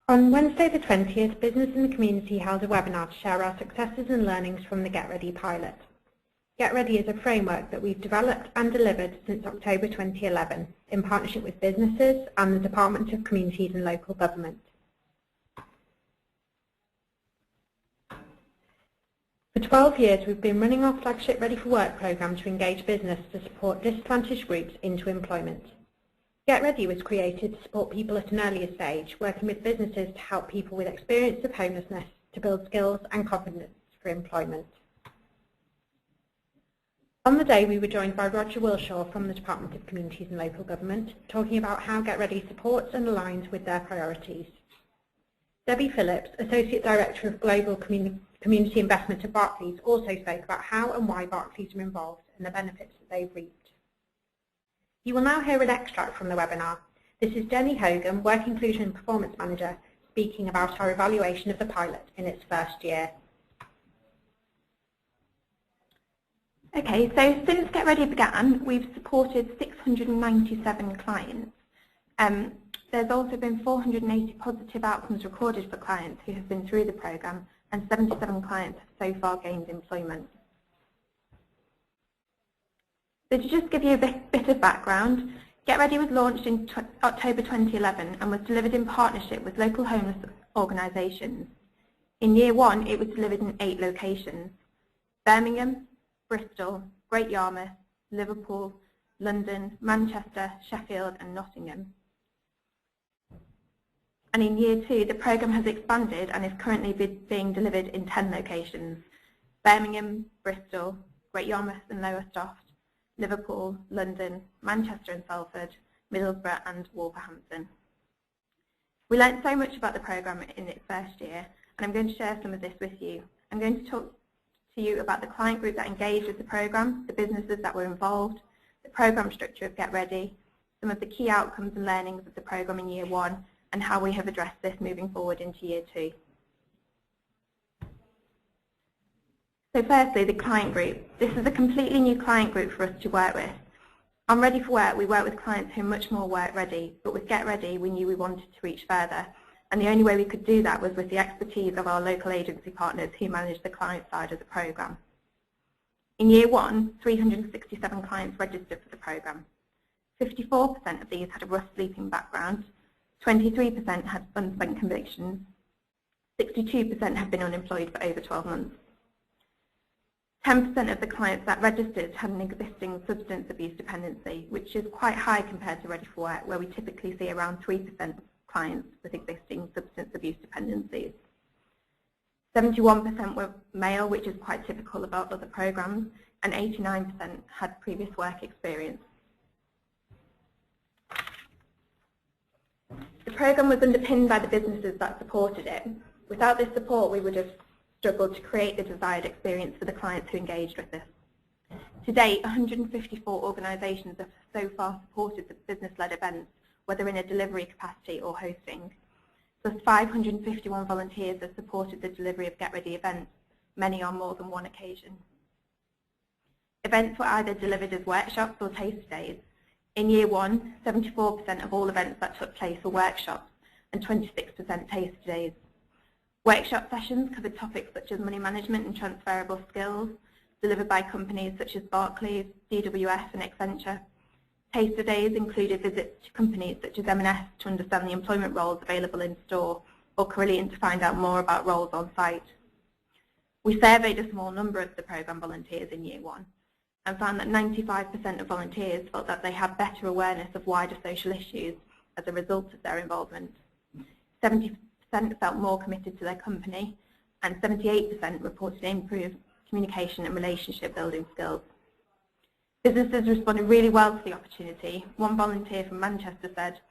On Wednesday the 20th, Business in the Community held a webinar to share our successes and learnings from the Get Ready pilot. Get Ready is a framework that we've developed and delivered since October 2011 in partnership with businesses and the Department of Communities and Local Government. For 12 years, we've been running our flagship Ready for Work programme to engage business to support disadvantaged groups into employment. Get Ready was created to support people at an earlier stage, working with businesses to help people with experience of homelessness to build skills and confidence for employment. On the day, we were joined by Roger Wilshaw from the Department of Communities and Local Government, talking about how Get Ready supports and aligns with their priorities. Debbie Phillips, Associate Director of Global Community Investment at Barclays, also spoke about how and why Barclays are involved and the benefits that they've reaped. You will now hear an extract from the webinar. This is Jenny Hogan, Work Inclusion and Performance Manager, speaking about our evaluation of the pilot in its first year. Okay, so since Get Ready began, we've supported 697 clients. There's also been 480 positive outcomes recorded for clients who have been through the programme, and 77 clients have so far gained employment. So to just give you a bit of background, Get Ready was launched in October 2011 and was delivered in partnership with local homeless organisations. In year one, it was delivered in 8 locations: Birmingham, Bristol, Great Yarmouth, Liverpool, London, Manchester, Sheffield and Nottingham. And in year 2, the programme has expanded and is currently being delivered in 10 locations: Birmingham, Bristol, Great Yarmouth and Lowestoft, Liverpool, London, Manchester and Salford, Middlesbrough and Wolverhampton. We learnt so much about the programme in its first year, and I'm going to share some of this with you. I'm going to talk to you about the client group that engaged with the programme, the businesses that were involved, the programme structure of Get Ready, some of the key outcomes and learnings of the programme in year 1, and how we have addressed this moving forward into year 2. So firstly, the client group. This is a completely new client group for us to work with. On Ready for Work, we work with clients who are much more work ready, but with Get Ready, we knew we wanted to reach further. And the only way we could do that was with the expertise of our local agency partners who manage the client side of the programme. In year 1, 367 clients registered for the programme. 54% of these had a rough sleeping background, 23% had unspent convictions, 62% had been unemployed for over 12 months. 10% of the clients that registered had an existing substance abuse dependency, which is quite high compared to Ready for Work, where we typically see around 3% of clients with existing substance abuse dependencies. 71% were male, which is quite typical of other programmes, and 89% had previous work experience. The programme was underpinned by the businesses that supported it. Without this support, we would have struggled to create the desired experience for the clients who engaged with us. To date, 154 organisations have so far supported the business-led events, whether in a delivery capacity or hosting. Plus 551 volunteers have supported the delivery of Get Ready events, many on more than one occasion. Events were either delivered as workshops or taster days. In year 1, 74% of all events that took place were workshops and 26% taster days. Workshop sessions covered topics such as money management and transferable skills, delivered by companies such as Barclays, DWF and Accenture. Taster days included visits to companies such as M&S to understand the employment roles available in store, or Carillion to find out more about roles on site. We surveyed a small number of the programme volunteers in year 1 and found that 95% of volunteers felt that they had better awareness of wider social issues as a result of their involvement. 70% felt more committed to their company, and 78% reported improved communication and relationship building skills. Businesses responded really well to the opportunity. One volunteer from Manchester said,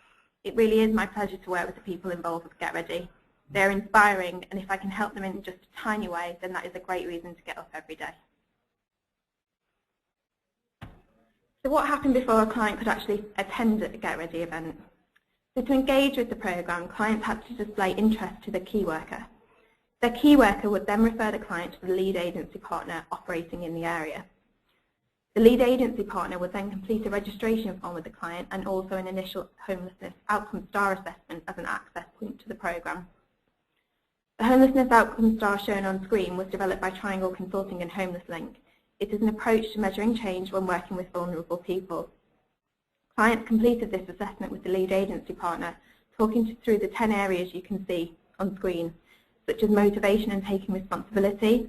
"It really is my pleasure to work with the people involved with Get Ready. They're inspiring, and if I can help them in just a tiny way, then that is a great reason to get up every day." So what happened before a client could actually attend a Get Ready event? So to engage with the programme, clients had to display interest to the key worker. Their key worker would then refer the client to the lead agency partner operating in the area. The lead agency partner would then complete a registration form with the client and also an initial homelessness outcome star assessment as an access point to the programme. The homelessness outcome star shown on screen was developed by Triangle Consulting and Homeless Link. It is an approach to measuring change when working with vulnerable people. Clients completed this assessment with the lead agency partner, talking through the 10 areas you can see on screen, such as motivation and taking responsibility,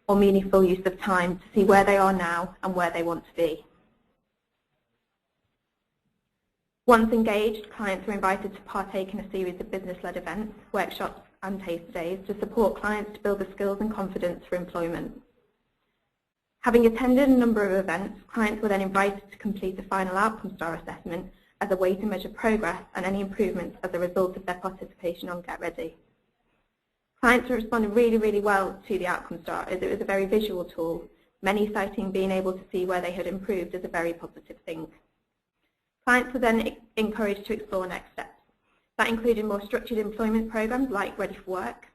or meaningful use of time to see where they are now and where they want to be. Once engaged, clients were invited to partake in a series of business-led events, workshops and taste days to support clients to build the skills and confidence for employment. Having attended a number of events, clients were then invited to complete the final outcome star assessment as a way to measure progress and any improvements as a result of their participation on Get Ready. Clients responded really well to the outcome star as it was a very visual tool, many citing being able to see where they had improved as a very positive thing. Clients were then encouraged to explore next steps. That included more structured employment programs like Ready for Work.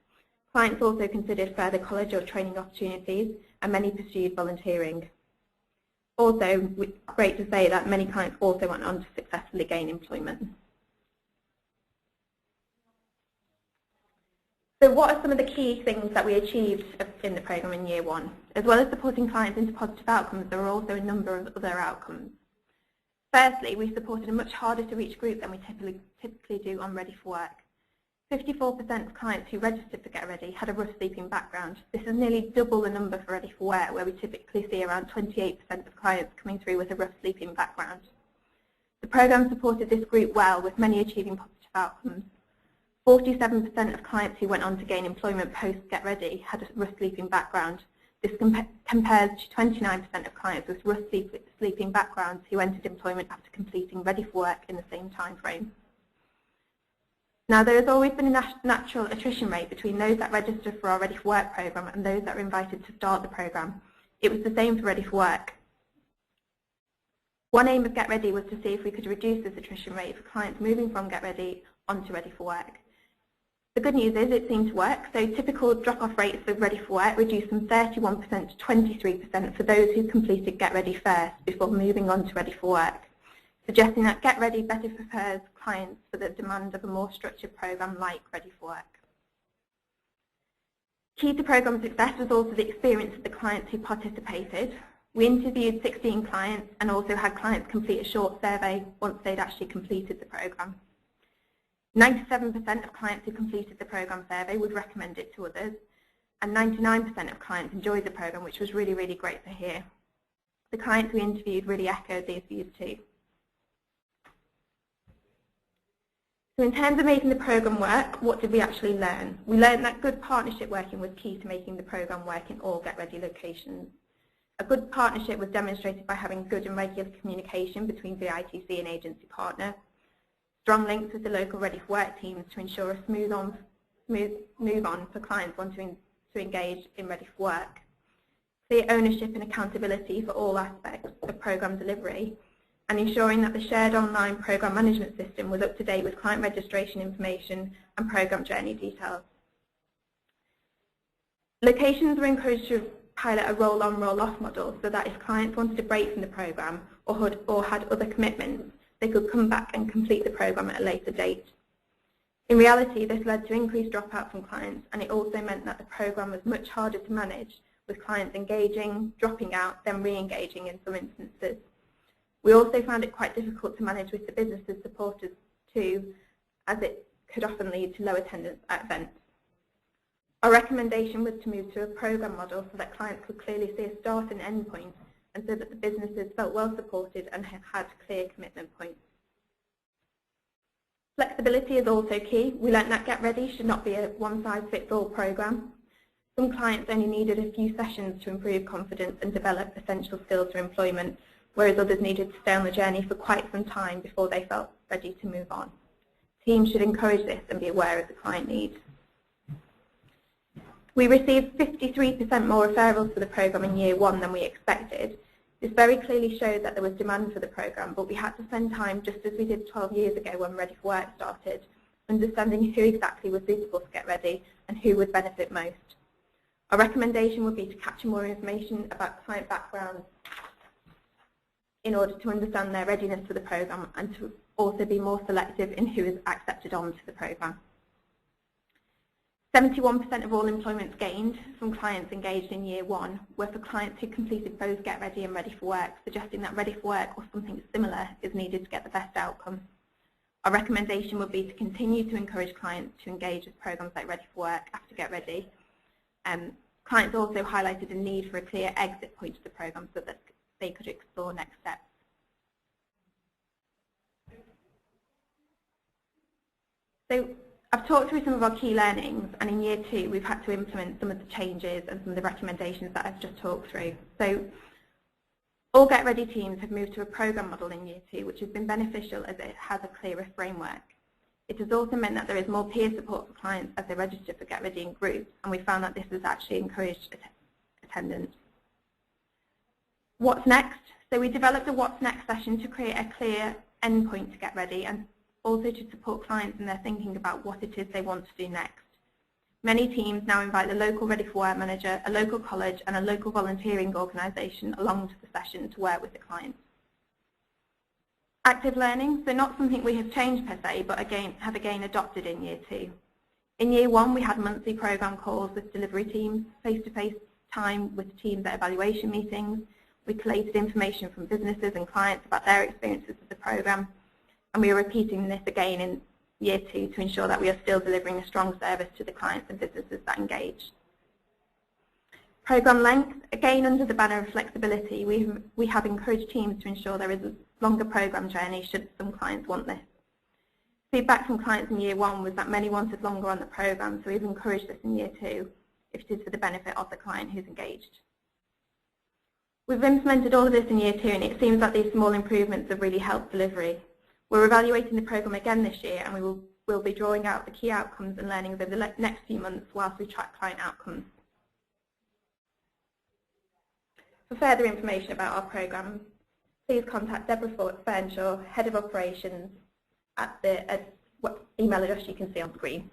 Clients also considered further college or training opportunities, and many pursued volunteering. Also, great to say that many clients also went on to successfully gain employment. So what are some of the key things that we achieved in the programme in year one? As well as supporting clients into positive outcomes, there were also a number of other outcomes. Firstly, we supported a much harder to reach group than we typically do on Ready for Work. 54% of clients who registered for Get Ready had a rough sleeping background. This is nearly double the number for Ready for Work, where we typically see around 28% of clients coming through with a rough sleeping background. The programme supported this group well, with many achieving positive outcomes. 47% of clients who went on to gain employment post Get Ready had a rough sleeping background. This compares to 29% of clients with rough sleeping backgrounds who entered employment after completing Ready for Work in the same time frame. Now, there has always been a natural attrition rate between those that register for our Ready for Work programme and those that were invited to start the programme. It was the same for Ready for Work. One aim of Get Ready was to see if we could reduce this attrition rate for clients moving from Get Ready onto Ready for Work. The good news is it seemed to work, so typical drop-off rates of Ready for Work reduced from 31% to 23% for those who completed Get Ready first before moving on to Ready for Work, suggesting that Get Ready better prepares clients for the demand of a more structured programme like Ready for Work. Key to programme success was also the experience of the clients who participated. We interviewed 16 clients and also had clients complete a short survey once they'd actually completed the programme. 97% of clients who completed the programme survey would recommend it to others, and 99% of clients enjoyed the programme, which was really great to hear. The clients we interviewed really echoed these views too. So in terms of making the programme work, what did we actually learn? We learned that good partnership working was key to making the programme work in all Get Ready locations. A good partnership was demonstrated by having good and regular communication between VITC and agency partner, strong links with the local Ready for Work teams to ensure a smooth move on for clients wanting to engage in Ready for Work, clear ownership and accountability for all aspects of programme delivery, and ensuring that the shared online programme management system was up to date with client registration information and programme journey details. Locations were encouraged to pilot a roll-on, roll-off model so that if clients wanted to break from the programme or had other commitments, they could come back and complete the programme at a later date. In reality, this led to increased dropout from clients, and it also meant that the programme was much harder to manage, with clients engaging, dropping out, then re-engaging in some instances. We also found it quite difficult to manage with the businesses supporters too, as it could often lead to low attendance at events. Our recommendation was to move to a programme model so that clients could clearly see a start and end point, and so that the businesses felt well supported and had clear commitment points. Flexibility is also key. We learnt that Get Ready should not be a one-size-fits-all programme. Some clients only needed a few sessions to improve confidence and develop essential skills for employment, whereas others needed to stay on the journey for quite some time before they felt ready to move on. Teams should encourage this and be aware of the client needs. We received 53% more referrals for the programme in year one than we expected. This very clearly showed that there was demand for the programme, but we had to spend time, just as we did 12 years ago when Ready for Work started, understanding who exactly was suitable to Get Ready and who would benefit most. Our recommendation would be to capture more information about client backgrounds in order to understand their readiness for the programme and to also be more selective in who is accepted onto the programme. 71% of all employments gained from clients engaged in Year 1 were for clients who completed both Get Ready and Ready for Work, suggesting that Ready for Work or something similar is needed to get the best outcome. Our recommendation would be to continue to encourage clients to engage with programmes like Ready for Work after Get Ready. Clients also highlighted a need for a clear exit point to the programme so that they could explore next steps. So I've talked through some of our key learnings, and in Year 2 we've had to implement some of the changes and some of the recommendations that I've just talked through. So all Get Ready teams have moved to a programme model in Year 2, which has been beneficial as it has a clearer framework. It has also meant that there is more peer support for clients as they register for Get Ready in groups, and we found that this has actually encouraged attendance. What's next? So we developed a What's Next session to create a clear endpoint to Get Ready and also to support clients in their thinking about what it is they want to do next. Many teams now invite the local Ready for Work manager, a local college and a local volunteering organisation along to the session to work with the client. Active learning, so not something we have changed per se, but have again adopted in Year 2. In Year 1 we had monthly programme calls with delivery teams, face-to-face time with teams at evaluation meetings. We collated information from businesses and clients about their experiences of the programme, and we are repeating this again in Year 2 to ensure that we are still delivering a strong service to the clients and businesses that engage. Programme length, again under the banner of flexibility, we have encouraged teams to ensure there is a longer programme journey should some clients want this. Feedback from clients in Year 1 was that many wanted longer on the programme, so we've encouraged this in Year 2 if it is for the benefit of the client who's engaged. We've implemented all of this in Year 2, and it seems that these small improvements have really helped delivery. We're evaluating the programme again this year, and we will be drawing out the key outcomes and learnings over the next few months whilst we track client outcomes. For further information about our programme, please contact Deborah Fernshaw, Head of Operations, at the email address you can see on screen.